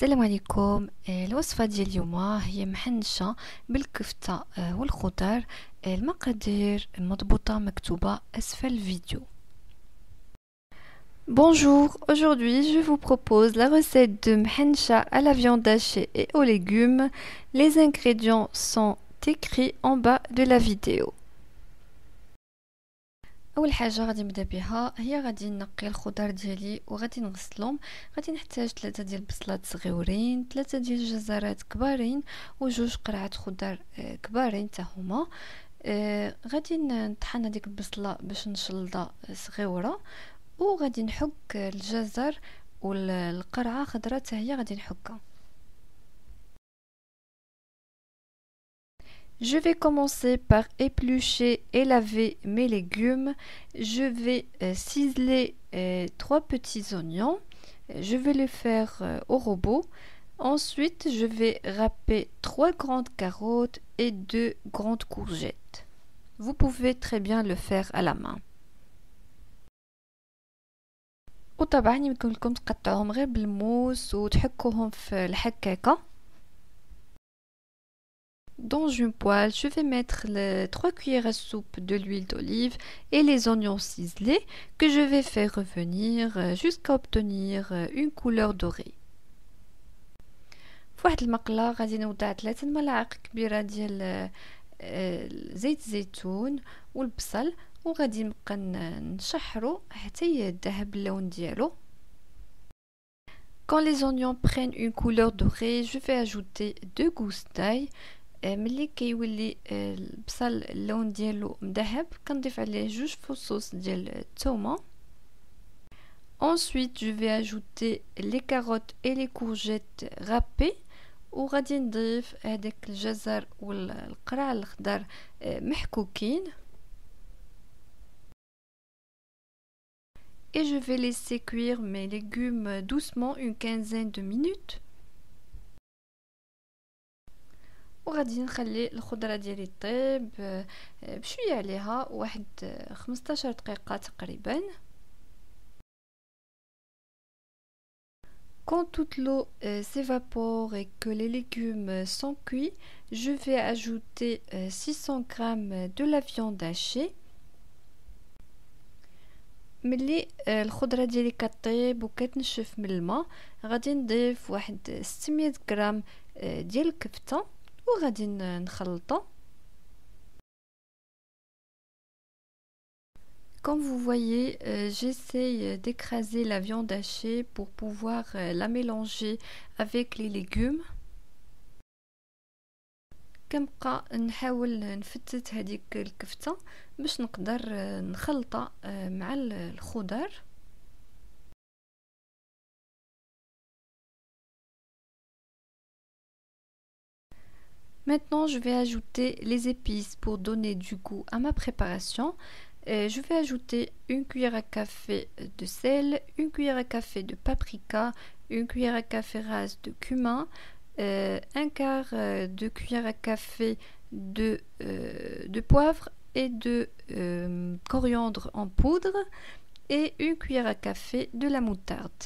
السلام عليكم. الوصفة ديال اليوم هي محنشة بالكفتة والخضر. المقادير مضبوطة مكتوبة أسفل الفيديو. Bonjour, aujourd'hui je vous propose la recette de mhencha à la viande hachée et aux légumes. Les ingrédients sont écrits en bas de la vidéo. اول حاجه غادي نبدا بها هي غادي نقي الخضر ديالي وغادي نغسلهم. غادي نحتاج 3 ديال البصلات صغيورين، 3 ديال الجزرات كبارين وجوج قرعات خضر كبارين حتى هما. غادي نطحن هذيك البصله باش نشلضها صغيوره، وغادي نحك الجزر والقرعه خضراء حتى هي غادي نحكها. Je vais commencer par éplucher et laver mes légumes. Je vais ciseler 3 petits oignons. Je vais les faire au robot. Ensuite, je vais râper 3 grandes carottes et 2 grandes courgettes. Vous pouvez très bien le faire à la main. وطبعا يمكن لكم تقطعوهم غير بالموس وتحكوهم في الحكاكة. Dans une poêle, je vais mettre les 3 cuillères à soupe de l'huile d'olive et les oignons ciselés que je vais faire revenir jusqu'à obtenir une couleur dorée. في واحد المقلة غادي نوضع 3 ملاعق كبيرة ديال زيت الزيتون والبصل، وغادي نبقى نشحرو حتى يذهب اللون ديالو. Quand les oignons prennent une couleur dorée, je vais ajouter 2 gousses d'ail. ملي كيولي البصل اللون ديالو مذهب كنضيف عليه 2 فصوص ديال الثومه. Ensuite, je vais ajouter les carottes et les courgettes râpées. وغادي نضيف هذاك الجزر والقرع الخضر محكوكين. Et je vais laisser cuire mes légumes doucement une quinzaine de minutes. وغادي نخلي الخضره ديالي طيب بشويه عليها واحد 15 دقيقه تقريبا. Quand toute l'eau s'évapore et que les légumes sont cuits, je vais ajouter 600 g de la viande hachée. ملي الخضره ديالي كطيب وكتنشف من الماء غادي نضيف واحد 600 غرام ديال الكفته وغادي نخلطها. Comme vous voyez, j'essaye d'écraser la viande hachée pour pouvoir la mélanger avec les légumes. كنبقى نحاول نفتت هذيك الكفته باش نقدر نخلطها مع الخضر. Maintenant, je vais ajouter les épices pour donner du goût à ma préparation. Je vais ajouter une cuillère à café de sel, une cuillère à café de paprika, une cuillère à café rase de cumin, un quart de cuillère à café de poivre et de coriandre en poudre et une cuillère à café de la moutarde.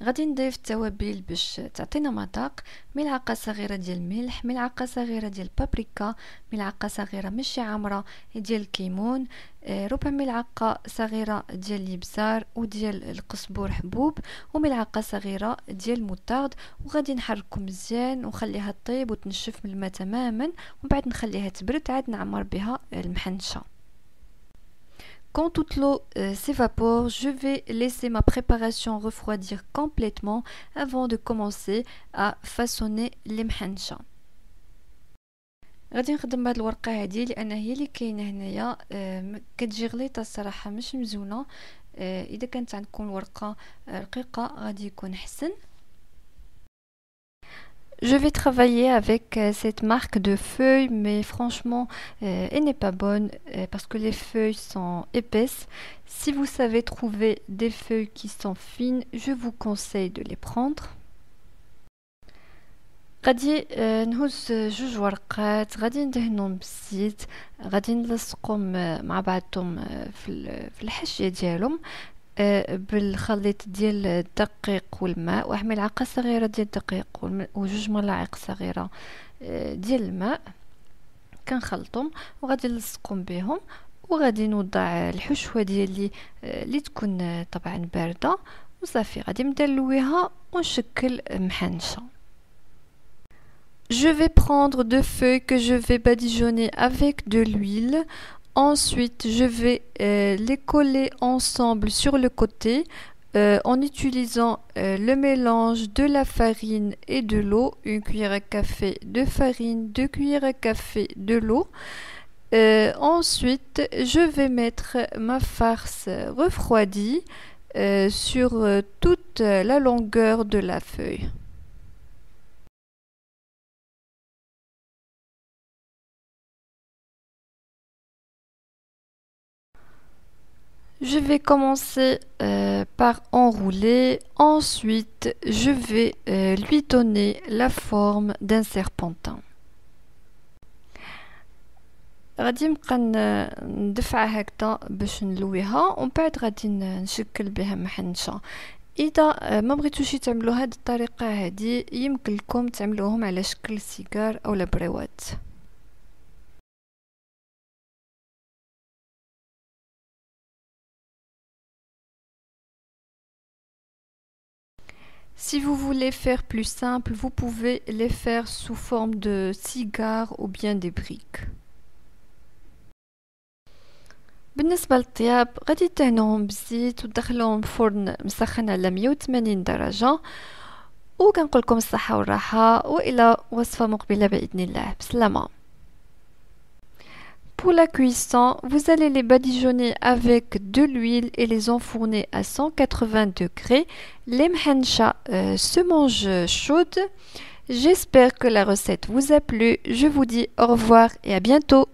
غادي نضيف التوابل باش تعطينا مذاق. ملعقه صغيره ديال الملح، ملعقه صغيره ديال البابريكا، ملعقه صغيره ماشي عامره ديال الكمون، ربع ملعقه صغيره ديال الابزار وديال القزبور حبوب، وملعقه صغيره ديال الموطارد. وغادي نحركو مزيان ونخليها طيب وتنشف من الماء تماما، ومن بعد نخليها تبرد عاد نعمر بها المحنشه. Quand toute l'eau s'évapore, je vais laisser ma préparation refroidir complètement avant de commencer à façonner les mhencha. غادي نخدم بهاد الورقه هذه لان هي اللي كاينه هنايا كتجي غليظه الصراحه مش مزونه. اذا كانت عندكم الورقه رقيقه غادي يكون احسن. Je vais travailler avec cette marque de feuilles, mais franchement, elle n'est pas bonne parce que les feuilles sont épaisses. Si vous savez trouver des feuilles qui sont fines, je vous conseille de les prendre. غادي نهز 2 ورقات غادي ندهنهم بالزيت، غادي نلصقهم مع بعضهم في الحاشيه ديالهم. بالخليط ديال الدقيق والماء، واحد ملعقه صغيره ديال الدقيق وجوج ملاعق صغيره ديال الماء، كنخلطهم وغادي نلصقهم بهم، وغادي نوضع الحشوه ديالي اللي تكون طبعا بارده، وصافي غادي نبدا نلويها ونشكل محنشه. Je vais prendre deux feuilles que je vais badigeonner avec de l'huile. Ensuite, je vais les coller ensemble sur le côté en utilisant le mélange de la farine et de l'eau. Une cuillère à café de farine, 2 cuillères à café de l'eau. Ensuite, je vais mettre ma farce refroidie sur toute la longueur de la feuille. Je vais commencer par enrouler, ensuite je vais lui donner la forme d'un serpentin. غادي نبقى ندفعها هكذا باش نلويها، ومن بعد غادي نشكل بها محنشه. اذا ما بغيتوش تعملوا هذه الطريقه هذه، يمكن لكم تعملوهم على شكل سيجار او بريوات. Si vous voulez faire plus simple, vous pouvez les faire sous forme de cigares ou bien des briques. بالنسبة للطياب غادي تدهنوهم بالزيت وتدخلوهم فرن مسخن على 180 درجة، وكنقول لكم الصحة والراحة، وإلى وصفة مقبلة بإذن الله. بسلامة. Pour la cuisson, vous allez les badigeonner avec de l'huile et les enfourner à 180 degrés. Les mhancha se mangent chaudes. J'espère que la recette vous a plu. Je vous dis au revoir et à bientôt.